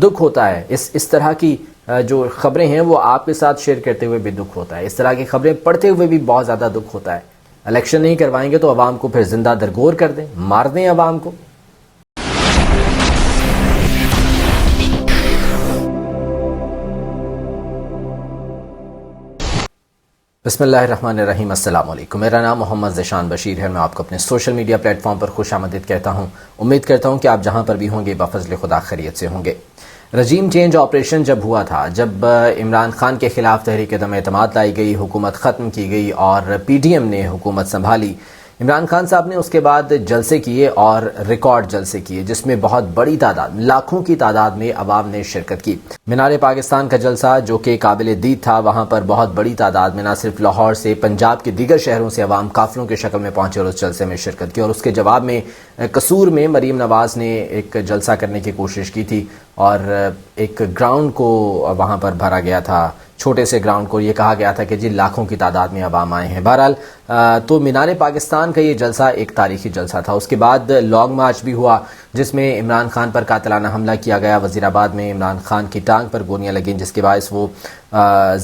دکھ ہوتا ہے. اس طرح کی جو خبریں ہیں وہ آپ کے ساتھ شیئر کرتے ہوئے بھی دکھ ہوتا ہے. اس طرح کی خبریں پڑھتے ہوئے بھی بہت زیادہ دکھ ہوتا ہے. الیکشن نہیں کروائیں گے تو عوام کو پھر زندہ درگور کر دیں, مار دیں عوام کو. بسم اللہ الرحمن الرحیم. السلام علیکم. میرا نام محمد ذیشان بشیر ہے. میں آپ کو اپنے سوشل میڈیا پلیٹ فارم پر خوش آمدید کہتا ہوں. امید کرتا ہوں کہ آپ جہاں پر بھی ہوں گے بفضل خدا خیریت سے ہوں گے. رجیم چینج آپریشن جب ہوا تھا, جب عمران خان کے خلاف تحریک عدم اعتماد لائی گئی, حکومت ختم کی گئی اور پی ڈی ایم نے حکومت سنبھالی, عمران خان صاحب نے اس کے بعد جلسے کیے اور ریکارڈ جلسے کیے جس میں بہت بڑی تعداد, لاکھوں کی تعداد میں عوام نے شرکت کی. مینار پاکستان کا جلسہ جو کہ قابل دید تھا, وہاں پر بہت بڑی تعداد میں نہ صرف لاہور سے, پنجاب کے دیگر شہروں سے عوام قافلوں کی شکل میں پہنچے اور اس جلسے میں شرکت کی. اور اس کے جواب میں قصور میں مریم نواز نے ایک جلسہ کرنے کی کوشش کی تھی اور ایک گراؤنڈ کو وہاں پر بھرا گیا تھا, چھوٹے سے گراؤنڈ کو. یہ کہا گیا تھا کہ جی لاکھوں کی تعداد میں عوام آئے ہیں. بہرحال تو مینار پاکستان کا یہ جلسہ ایک تاریخی جلسہ تھا. اس کے بعد لانگ مارچ بھی ہوا جس میں عمران خان پر قاتلانہ حملہ کیا گیا. وزیر آباد میں عمران خان کی ٹانگ پر گولیاں لگیں جس کے باعث وہ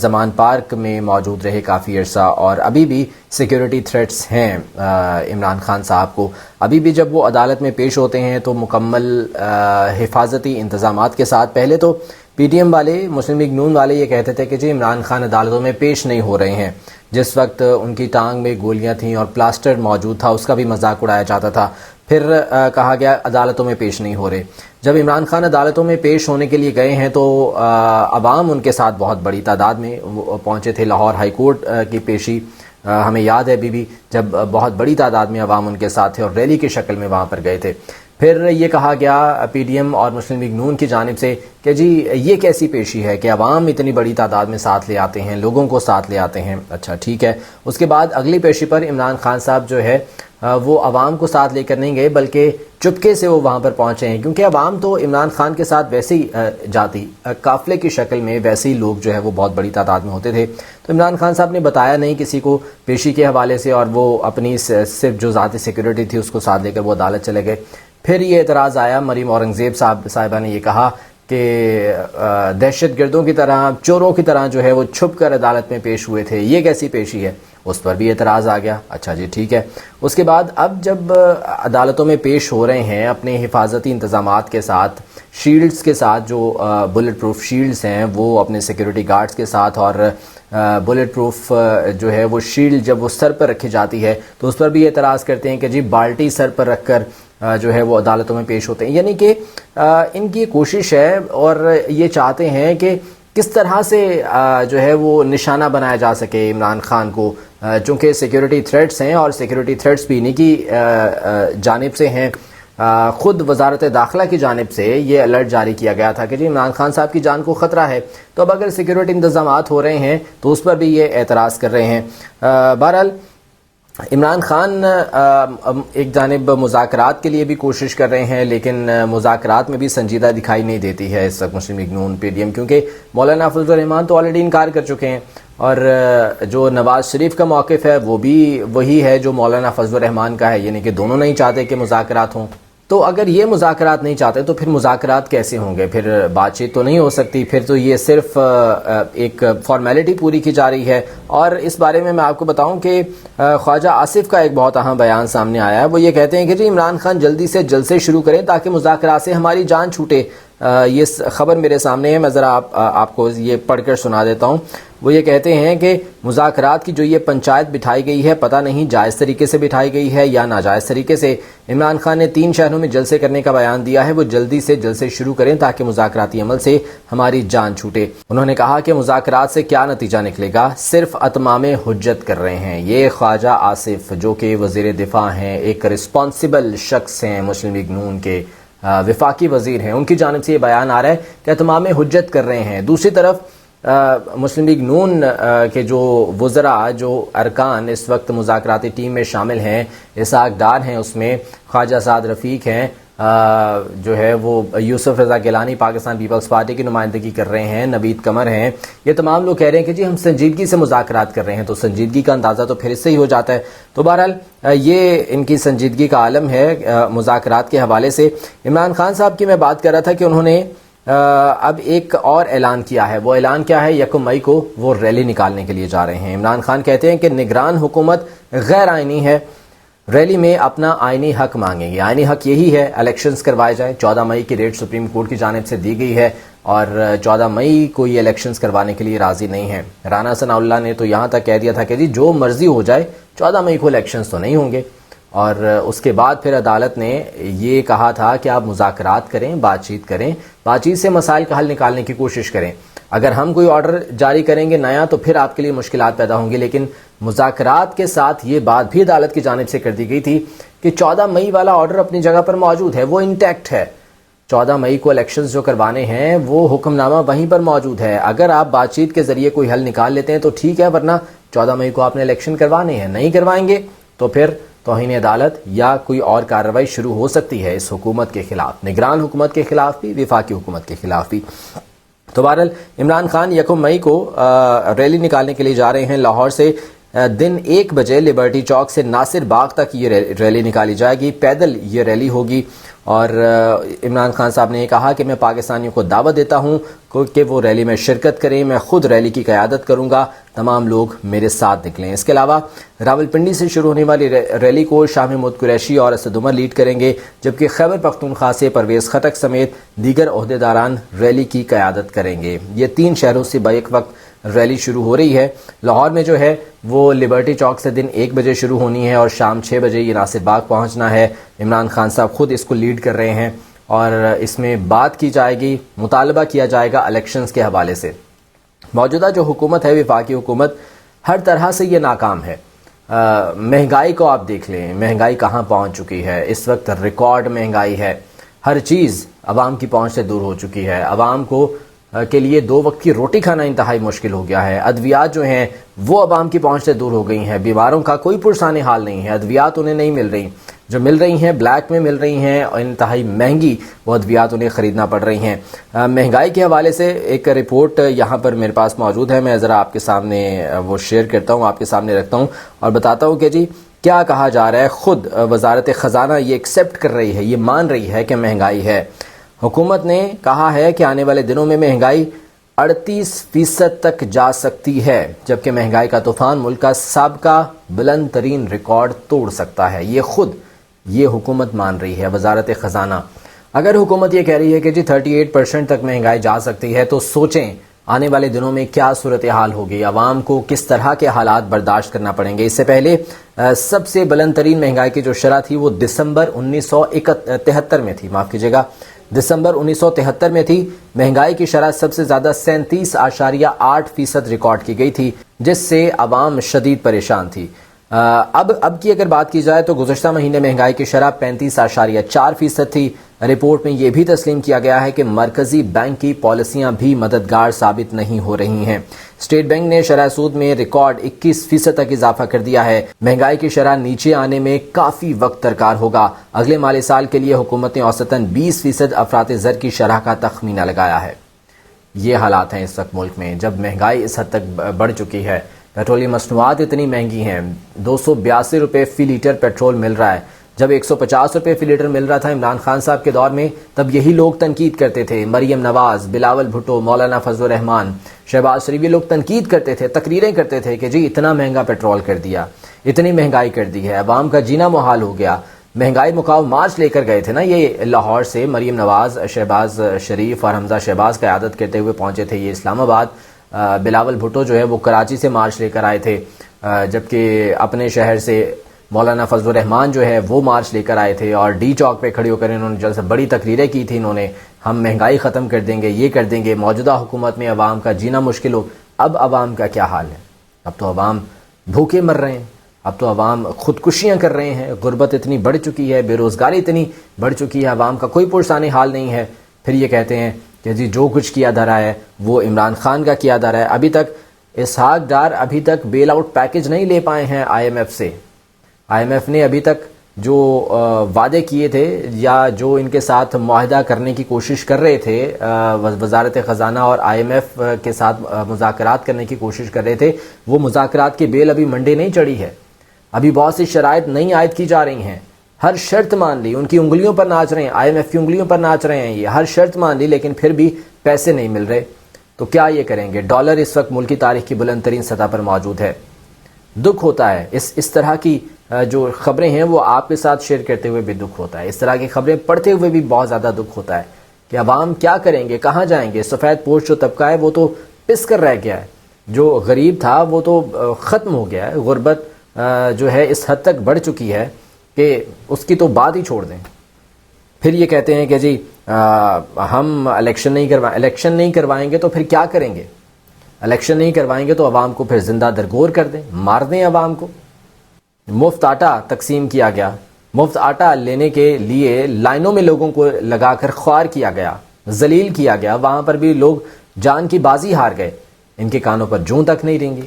زمان پارک میں موجود رہے کافی عرصہ. اور ابھی بھی سیکیورٹی تھریٹس ہیں عمران خان صاحب کو. ابھی بھی جب وہ عدالت میں پیش ہوتے ہیں تو مکمل حفاظتی انتظامات کے ساتھ. پہلے تو پی ڈی ایم والے, مسلم لیگ نون والے یہ کہتے تھے کہ جی عمران خان عدالتوں میں پیش نہیں ہو رہے ہیں. جس وقت ان کی ٹانگ میں گولیاں تھیں اور پلاسٹر موجود تھا, اس کا بھی مذاق اڑایا جاتا تھا. پھر کہا گیا عدالتوں میں پیش نہیں ہو رہے. جب عمران خان عدالتوں میں پیش ہونے کے لیے گئے ہیں تو عوام ان کے ساتھ بہت بڑی تعداد میں پہنچے تھے. لاہور ہائی کورٹ کی پیشی ہمیں یاد ہے ابھی بھی, جب بہت بڑی تعداد میں عوام ان کے ساتھ تھے اور ریلی کی شکل میں وہاں پر گئے تھے. پھر یہ کہا گیا پی ڈی ایم اور مسلم لیگ نون کی جانب سے کہ جی یہ کیسی پیشی ہے کہ عوام اتنی بڑی تعداد میں ساتھ لے آتے ہیں, لوگوں کو ساتھ لے آتے ہیں. اچھا ٹھیک ہے. اس کے بعد اگلی پیشی پر عمران خان صاحب جو ہے وہ عوام کو ساتھ لے کر نہیں گئے بلکہ چپکے سے وہ وہاں پر پہنچے ہیں, کیونکہ عوام تو عمران خان کے ساتھ ویسے ہی جاتی, قافلے کی شکل میں ویسے ہی لوگ جو ہے وہ بہت بڑی تعداد میں ہوتے تھے. تو عمران خان صاحب نے بتایا نہیں کسی کو پیشی کے حوالے سے, اور وہ اپنی صرف جو ذاتی سیکیورٹی تھی اس کو ساتھ لے کر وہ عدالت چلے گئے. پھر یہ اعتراض آیا, مریم اورنگزیب صاحبہ نے یہ کہا کہ دہشت گردوں کی طرح, چوروں کی طرح جو ہے وہ چھپ کر عدالت میں پیش ہوئے تھے, یہ کیسی پیشی ہے. اس پر بھی اعتراض آ گیا. اچھا جی ٹھیک ہے. اس کے بعد اب جب عدالتوں میں پیش ہو رہے ہیں اپنے حفاظتی انتظامات کے ساتھ, شیلڈز کے ساتھ, جو بلٹ پروف شیلڈز ہیں وہ اپنے سیکیورٹی گارڈز کے ساتھ, اور بلٹ پروف جو ہے وہ شیلڈ جب وہ سر پر رکھی جاتی ہے تو اس پر بھی اعتراض کرتے ہیں کہ جی بالٹی سر پر رکھ کر جو ہے وہ عدالتوں میں پیش ہوتے ہیں. یعنی کہ ان کی کوشش ہے اور یہ چاہتے ہیں کہ کس طرح سے جو ہے وہ نشانہ بنایا جا سکے عمران خان کو, چونکہ سیکیورٹی تھریٹس ہیں اور سیکیورٹی تھریٹس بھی انہی کی جانب سے ہیں. خود وزارت داخلہ کی جانب سے یہ الرٹ جاری کیا گیا تھا کہ جی عمران خان صاحب کی جان کو خطرہ ہے. تو اب اگر سیکیورٹی انتظامات ہو رہے ہیں تو اس پر بھی یہ اعتراض کر رہے ہیں. بہرحال عمران خان ایک جانب مذاکرات کے لیے بھی کوشش کر رہے ہیں, لیکن مذاکرات میں بھی سنجیدہ دکھائی نہیں دیتی ہے اس وقت مسلم لیگ نون پی ڈی ایم, کیونکہ مولانا فضل الرحمان تو آلریڈی انکار کر چکے ہیں, اور جو نواز شریف کا موقف ہے وہ بھی وہی ہے جو مولانا فضل الرحمان کا ہے, یعنی کہ دونوں نہیں چاہتے کہ مذاکرات ہوں. تو اگر یہ مذاکرات نہیں چاہتے تو پھر مذاکرات کیسے ہوں گے, پھر بات چیت تو نہیں ہو سکتی. پھر تو یہ صرف ایک فارمیلٹی پوری کی جا رہی ہے. اور اس بارے میں آپ کو بتاؤں کہ خواجہ آصف کا ایک بہت اہم بیان سامنے آیا ہے. وہ یہ کہتے ہیں کہ جی عمران خان جلدی سے جلسے شروع کریں تاکہ مذاکرات سے ہماری جان چھوٹے. یہ خبر میرے سامنے ہے, میں ذرا آپ کو یہ پڑھ کر سنا دیتا ہوں. وہ یہ کہتے ہیں کہ مذاکرات کی جو یہ پنچایت بٹھائی گئی ہے پتہ نہیں جائز طریقے سے بٹھائی گئی ہے یا ناجائز طریقے سے. عمران خان نے 3 شہروں میں جلسے کرنے کا بیان دیا ہے, وہ جلدی سے جلسے شروع کریں تاکہ مذاکراتی عمل سے ہماری جان چھوٹے. انہوں نے کہا کہ مذاکرات سے کیا نتیجہ نکلے گا, صرف اتمام حجت کر رہے ہیں. یہ خواجہ آصف جو کہ وزیر دفاع ہیں, ایک رسپانسبل شخص ہیں, مسلم لیگ نون کے وفاقی وزیر ہیں, ان کی جانب سے یہ بیان آ رہا ہے کہ اتمام حجت کر رہے ہیں. دوسری طرف مسلم لیگ نون کے جو وزراء, جو ارکان اس وقت مذاکراتی ٹیم میں شامل ہیں, اسحاق ڈار ہیں, اس میں خواجہ سعد رفیق ہیں, جو ہے وہ یوسف رضا گیلانی پاکستان پیپلز پارٹی کی نمائندگی کر رہے ہیں, نوید قمر ہیں. یہ تمام لوگ کہہ رہے ہیں کہ جی ہم سنجیدگی سے مذاکرات کر رہے ہیں. تو سنجیدگی کا اندازہ تو پھر اس سے ہی ہو جاتا ہے. تو بہرحال یہ ان کی سنجیدگی کا عالم ہے مذاکرات کے حوالے سے. عمران خان صاحب کی میں بات کر رہا تھا کہ انہوں نے اب ایک اور اعلان کیا ہے. وہ اعلان کیا ہے؟ 1 مئی کو وہ ریلی نکالنے کے لیے جا رہے ہیں. عمران خان کہتے ہیں کہ نگران حکومت غیر آئینی ہے، ریلی میں اپنا آئینی حق مانگیں گے. آئینی حق یہی ہے الیکشنز کروائے جائیں. 14 مئی کی ڈیٹ سپریم کورٹ کی جانب سے دی گئی ہے اور 14 مئی کو یہ الیکشنز کروانے کے لیے راضی نہیں ہیں. رانا ثناء اللہ نے تو یہاں تک کہہ دیا تھا کہ جی جو مرضی ہو جائے 14 مئی کو الیکشنز تو نہیں ہوں گے. اور اس کے بعد پھر عدالت نے یہ کہا تھا کہ آپ مذاکرات کریں، بات چیت کریں، بات چیت سے مسائل کا حل نکالنے کی کوشش کریں. اگر ہم کوئی آرڈر جاری کریں گے نیا تو پھر آپ کے لیے مشکلات پیدا ہوں گی. لیکن مذاکرات کے ساتھ یہ بات بھی عدالت کی جانب سے کر دی گئی تھی کہ 14 مئی والا آرڈر اپنی جگہ پر موجود ہے، وہ انٹیکٹ ہے. 14 مئی کو الیکشنز جو کروانے ہیں وہ حکم نامہ وہیں پر موجود ہے. اگر آپ بات چیت کے ذریعے کوئی حل نکال لیتے ہیں تو ٹھیک ہے، ورنہ 14 مئی کو آپ نے الیکشن کروانے ہیں. نہیں کروائیں گے تو پھر توہین عدالت یا کوئی اور کارروائی شروع ہو سکتی ہے اس حکومت کے خلاف، نگران حکومت کے خلاف بھی، وفاقی حکومت کے خلاف بھی. تو بہرحال عمران خان 1 مئی کو ریلی نکالنے کے لیے جا رہے ہیں. لاہور سے دن 1 بجے لبرٹی چوک سے ناصر باغ تک یہ ریلی نکالی جائے گی. پیدل یہ ریلی ہوگی اور عمران خان صاحب نے یہ کہا کہ میں پاکستانیوں کو دعوت دیتا ہوں کہ وہ ریلی میں شرکت کریں. میں خود ریلی کی قیادت کروں گا، تمام لوگ میرے ساتھ نکلیں. اس کے علاوہ راولپنڈی سے شروع ہونے والی ریلی کو شاہ محمود قریشی اور اسد عمر لیڈ کریں گے، جبکہ خیبر پختونخوا سے پرویز خٹک سمیت دیگر عہدیداران ریلی کی قیادت کریں گے. یہ 3 شہروں سے بیک وقت ریلی شروع ہو رہی ہے. لاہور میں جو ہے وہ لبرٹی چوک سے دن 1 بجے شروع ہونی ہے اور شام 6 بجے یہ ناصر باغ پہنچنا ہے. عمران خان صاحب خود اس کو لیڈ کر رہے ہیں اور اس میں بات کی جائے گی، مطالبہ کیا جائے گا الیکشنز کے حوالے سے. موجودہ جو حکومت ہے وفاقی حکومت ہر طرح سے یہ ناکام ہے. مہنگائی کو آپ دیکھ لیں، مہنگائی کہاں پہنچ چکی ہے. اس وقت ریکارڈ مہنگائی ہے، ہر چیز عوام کی پہنچ سے دور ہو چکی ہے. عوام کو کے لیے 2 وقت کی روٹی کھانا انتہائی مشکل ہو گیا ہے. ادویات جو ہیں وہ عوام کی پہنچ سے دور ہو گئی ہیں. بیماروں کا کوئی پرسان حال نہیں ہے، ادویات انہیں نہیں مل رہی، جو مل رہی ہیں بلیک میں مل رہی ہیں اور انتہائی مہنگی وہ ادویات انہیں خریدنا پڑ رہی ہیں. مہنگائی کے حوالے سے ایک رپورٹ یہاں پر میرے پاس موجود ہے، میں ذرا آپ کے سامنے وہ شیئر کرتا ہوں، آپ کے سامنے رکھتا ہوں اور بتاتا ہوں کہ جی کیا کہا جا رہا ہے. خود وزارت خزانہ یہ ایکسیپٹ کر رہی ہے، یہ مان رہی ہے کہ مہنگائی ہے. حکومت نے کہا ہے کہ آنے والے دنوں میں مہنگائی 38% تک جا سکتی ہے، جبکہ مہنگائی کا طوفان ملک کا سابقہ بلند ترین ریکارڈ توڑ سکتا ہے. یہ حکومت مان رہی ہے وزارت خزانہ. اگر حکومت یہ کہہ رہی ہے کہ جی 38% تک مہنگائی جا سکتی ہے تو سوچیں آنے والے دنوں میں کیا صورتحال ہوگی، عوام کو کس طرح کے حالات برداشت کرنا پڑیں گے. اس سے پہلے سب سے بلند ترین مہنگائی کی جو شرح تھی وہ دسمبر 1973 میں تھی، معاف کیجیے گا، دسمبر 1973 میں تھی. مہنگائی کی شرح سب سے زیادہ 37.8% ریکارڈ کی گئی تھی، جس سے عوام شدید پریشان تھی. اب کی اگر بات کی جائے تو گزشتہ مہینے مہنگائی کی شرح 35.4% تھی. رپورٹ میں یہ بھی تسلیم کیا گیا ہے کہ مرکزی بینک کی پالیسیاں بھی مددگار ثابت نہیں ہو رہی ہیں. اسٹیٹ بینک نے شرح سود میں ریکارڈ 21% تک اضافہ کر دیا ہے. مہنگائی کی شرح نیچے آنے میں کافی وقت درکار ہوگا. اگلے مالی سال کے لیے حکومت نے اوسطاً 20% افراط زر کی شرح کا تخمینہ لگایا ہے. یہ حالات ہیں اس وقت ملک میں جب مہنگائی اس حد تک بڑھ چکی ہے. پیٹرولیم مصنوعات اتنی مہنگی ہیں، 282 روپے فی لیٹر پیٹرول مل رہا ہے. جب 150 روپے فی لیٹر مل رہا تھا عمران خان صاحب کے دور میں، تب یہی لوگ تنقید کرتے تھے. مریم نواز، بلاول بھٹو، مولانا فضل الرحمان، شہباز شریف، یہ لوگ تنقید کرتے تھے، تقریریں کرتے تھے کہ جی اتنا مہنگا پیٹرول کر دیا، اتنی مہنگائی کر دی ہے، عوام کا جینا محال ہو گیا. مہنگائی مقاو مارچ لے کر گئے تھے نا یہ لاہور سے، مریم نواز، شہباز شریف اور حمزہ شہباز قیادت کرتے ہوئے پہنچے تھے یہ اسلام آباد. بلاول بھٹو جو ہے وہ کراچی سے مارچ لے کر آئے تھے، جبکہ اپنے شہر سے مولانا فضل الرحمان جو ہے وہ مارچ لے کر آئے تھے اور ڈی چوک پہ کھڑے ہو کر انہوں نے جلسہ بڑی تقریریں کی تھی. انہوں نے ہم مہنگائی ختم کر دیں گے، یہ کر دیں گے، موجودہ حکومت میں عوام کا جینا مشکل ہو. اب عوام کا کیا حال ہے؟ اب تو عوام بھوکے مر رہے ہیں، اب تو عوام خودکشیاں کر رہے ہیں. غربت اتنی بڑھ چکی ہے، بے روزگاری اتنی بڑھ چکی ہے، عوام کا کوئی پرسان حال نہیں ہے. پھر یہ کہتے ہیں کہ جی جو کچھ کیا دھرا ہے وہ عمران خان کا کیا دھرا ہے. ابھی تک اسحاق ڈار ابھی تک بیل آؤٹ پیکج نہیں لے پائے ہیں آئی ایم ایف سے. آئی ایم ایف نے ابھی تک جو وعدے کیے تھے یا جو ان کے ساتھ معاہدہ کرنے کی کوشش کر رہے تھے، وزارت خزانہ اور آئی ایم ایف کے ساتھ مذاکرات کرنے کی کوشش کر رہے تھے، وہ مذاکرات کی بیل ابھی منڈے نہیں چڑھی ہے. ابھی بہت سی شرائط نہیں عائد کی جا رہی ہیں. ہر شرط مان لی، ان کی انگلیوں پر ناچ رہے ہیں، IMF کی انگلیوں پر ناچ رہے ہیں، یہ ہر شرط مان لی، لیکن پھر بھی پیسے نہیں مل رہے، تو کیا یہ کریں گے؟ ڈالر اس وقت ملک کی تاریخ کی بلند ترین سطح پر موجود ہے۔ دکھ ہوتا ہے اس طرح کی جو خبریں ہیں وہ آپ کے ساتھ شیئر کرتے ہوئے بھی دکھ ہوتا ہے، اس طرح کی خبریں پڑھتے ہوئے بھی بہت زیادہ دکھ ہوتا ہے کہ عوام کیا کریں گے، کہاں جائیں گے؟ سفید پوش جو طبقہ ہے وہ تو پس کر رہ گیا ہے، جو غریب تھا وہ تو ختم ہو گیا ہے، غربت جو ہے اس حد تک بڑھ چکی ہے کہ اس کی تو بات ہی چھوڑ دیں۔ پھر یہ کہتے ہیں کہ جی ہم الیکشن نہیں کروائیں گے تو پھر کیا کریں گے؟ الیکشن نہیں کروائیں گے تو عوام کو پھر زندہ درگور کر دیں، مار دیں عوام کو۔ مفت آٹا تقسیم کیا گیا، مفت آٹا لینے کے لیے لائنوں میں لوگوں کو لگا کر خوار کیا گیا، ذلیل کیا گیا، وہاں پر بھی لوگ جان کی بازی ہار گئے، ان کے کانوں پر جوں تک نہیں رینگی۔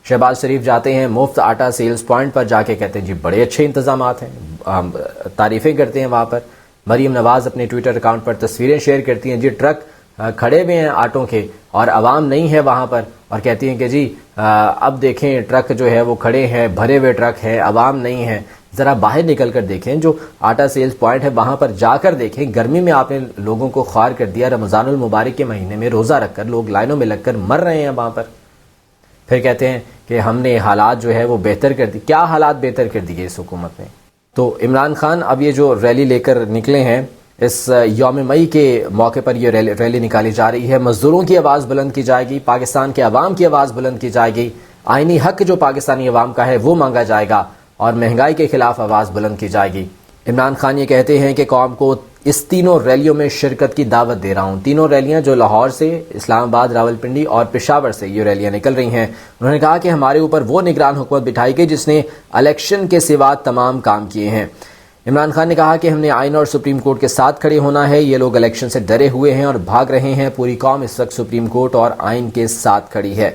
شہباز شریف جاتے ہیں مفت آٹا سیلز پوائنٹ پر، جا کے کہتے ہیں جی بڑے اچھے انتظامات ہیں، ہم تعریفیں کرتے ہیں وہاں پر۔ مریم نواز اپنے ٹویٹر اکاؤنٹ پر تصویریں شیئر کرتی ہیں، جی ٹرک کھڑے ہوئے ہیں آٹوں کے اور عوام نہیں ہے وہاں پر، اور کہتی ہیں کہ جی اب دیکھیں ٹرک جو ہے وہ کھڑے ہیں، بھرے ہوئے ٹرک ہیں، عوام نہیں ہے، ذرا باہر نکل کر دیکھیں، جو آٹا سیلز پوائنٹ ہے وہاں پر جا کر دیکھیں، گرمی میں آپ نے لوگوں کو خوار کر دیا، رمضان المبارک کے مہینے میں روزہ رکھ کر لوگ لائنوں میں لگ کر مر رہے ہیں وہاں پر۔ پھر کہتے ہیں کہ ہم نے حالات جو ہے وہ بہتر کر دی، کیا حالات بہتر کر دیے اس حکومت نے؟ تو عمران خان اب یہ جو ریلی لے کر نکلے ہیں، اس یوم مئی کے موقع پر یہ ریلی نکالی جا رہی ہے، مزدوروں کی آواز بلند کی جائے گی، پاکستان کے عوام کی آواز بلند کی جائے گی، آئینی حق جو پاکستانی عوام کا ہے وہ مانگا جائے گا، اور مہنگائی کے خلاف آواز بلند کی جائے گی۔ عمران خان یہ کہتے ہیں کہ قوم کو اس تینوں ریلیوں میں شرکت کی دعوت دے رہا ہوں۔ تینوں ریلیاں جو لاہور سے، اسلام آباد، راولپنڈی اور پشاور سے یہ ریلیاں نکل رہی ہیں، انہوں نے کہا کہ ہمارے اوپر وہ نگران حکومت بٹھائی گئی جس نے الیکشن کے سوا تمام کام کیے ہیں۔ عمران خان نے کہا کہ ہم نے آئین اور سپریم کورٹ کے ساتھ کھڑے ہونا ہے، یہ لوگ الیکشن سے ڈرے ہوئے ہیں اور بھاگ رہے ہیں، پوری قوم اس وقت سپریم کورٹ اور آئین کے ساتھ کھڑی ہے۔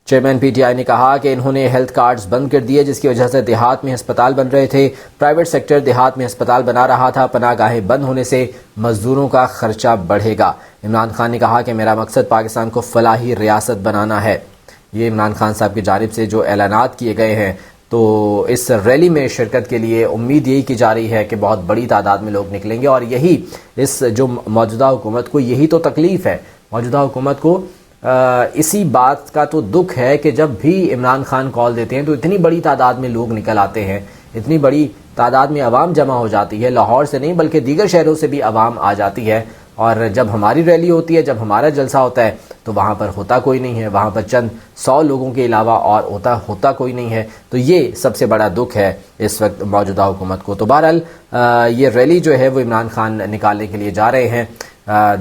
چیئرمین PTI نے کہا کہ انہوں نے ہیلتھ کارڈز بند کر دیے جس کی وجہ سے دیہات میں ہسپتال بن رہے تھے، پرائیویٹ سیکٹر دیہات میں ہسپتال بنا رہا تھا، پناہ گاہیں بند ہونے سے مزدوروں کا خرچہ بڑھے گا۔ عمران خان نے کہا کہ میرا مقصد پاکستان کو فلاحی ریاست بنانا ہے۔ یہ عمران خان صاحب کی جانب سے جو اعلانات کیے گئے ہیں، تو اس ریلی میں شرکت کے لیے امید یہی کی جا رہی ہے کہ بہت بڑی تعداد میں لوگ نکلیں گے، اور یہی اس جو موجودہ حکومت کو یہی تو تکلیف ہے، موجودہ حکومت کو اسی بات کا تو دکھ ہے کہ جب بھی عمران خان کال دیتے ہیں تو اتنی بڑی تعداد میں لوگ نکل آتے ہیں، اتنی بڑی تعداد میں عوام جمع ہو جاتی ہے، لاہور سے نہیں بلکہ دیگر شہروں سے بھی عوام آ جاتی ہے، اور جب ہماری ریلی ہوتی ہے، جب ہمارا جلسہ ہوتا ہے تو وہاں پر ہوتا کوئی نہیں ہے، وہاں پر چند 100 لوگوں کے علاوہ اور ہوتا کوئی نہیں ہے۔ تو یہ سب سے بڑا دکھ ہے اس وقت موجودہ حکومت کو۔ تو بہرحال یہ ریلی جو ہے وہ عمران خان نکالنے کے لیے جا رہے ہیں،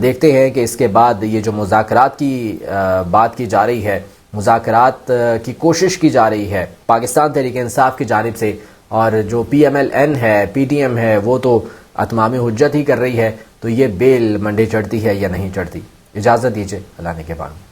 دیکھتے ہیں کہ اس کے بعد یہ جو مذاکرات کی بات کی جا رہی ہے، مذاکرات کی کوشش کی جا رہی ہے پاکستان تحریک انصاف کی جانب سے، اور جو PMLN ہے، PTM ہے، وہ تو اتمام حجت ہی کر رہی ہے، تو یہ بیل منڈے چڑھتی ہے یا نہیں چڑھتی؟ اجازت دیجیے، اللہ نے کے بعد۔